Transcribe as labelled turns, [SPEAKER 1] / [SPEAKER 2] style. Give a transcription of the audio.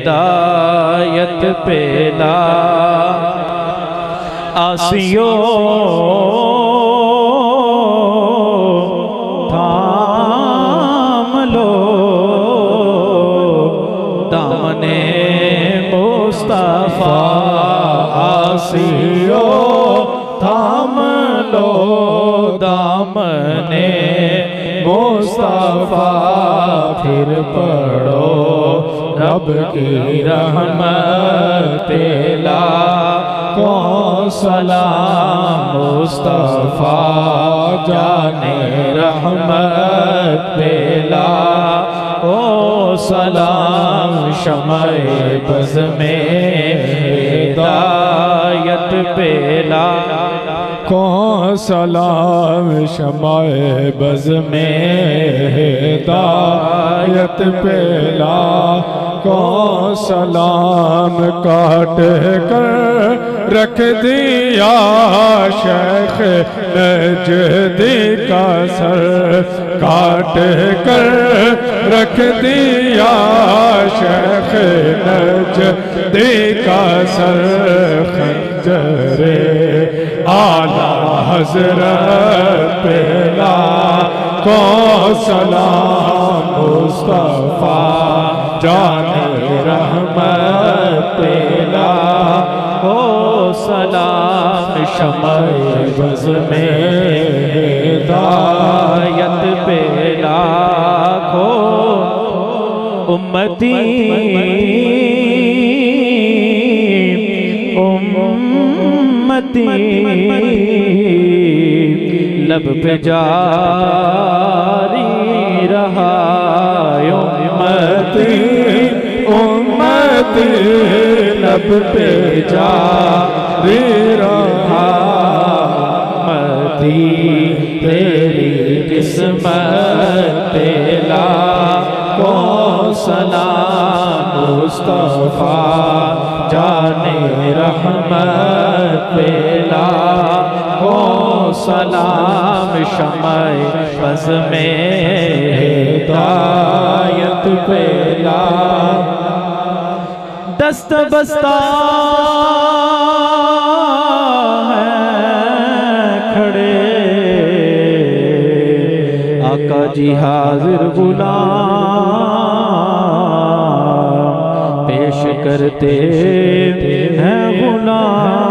[SPEAKER 1] ہدایت پیلا آسیو تھام لو دامن مصطفیٰ آسیو تھام لو دامن مصطفیٰ پھر پڑھو رب کی رحمت پیلا کو سلام مصطفیٰ جانے رحمت پیلا او سلام شمع بز میں ہدایت پیلا
[SPEAKER 2] کو سلام شمع بز میں ہدایت پیلا کو سلام کاٹ کر رکھ دیا شیخ نجدی کا سر کاٹ کر رکھ دیا شیخ نجدی کا سر خنجر اعلیٰ حضرت پیلا کو سلام مصطفیٰ جان رحمت پیلا کو سلام شمع بز میں ہدایت پیلا کو امتی لب پہ جاری رہا امتی لب پہ جاری رہا امتی تیری قسمت پیلا کو سلام مصطفیٰ جانے رحمت پیلا کو سلام شمع بز میں ہدایت پیلا دست بستہ ہے کھڑے آقا جی حاضر غلام پیش کرتے ہیں غلام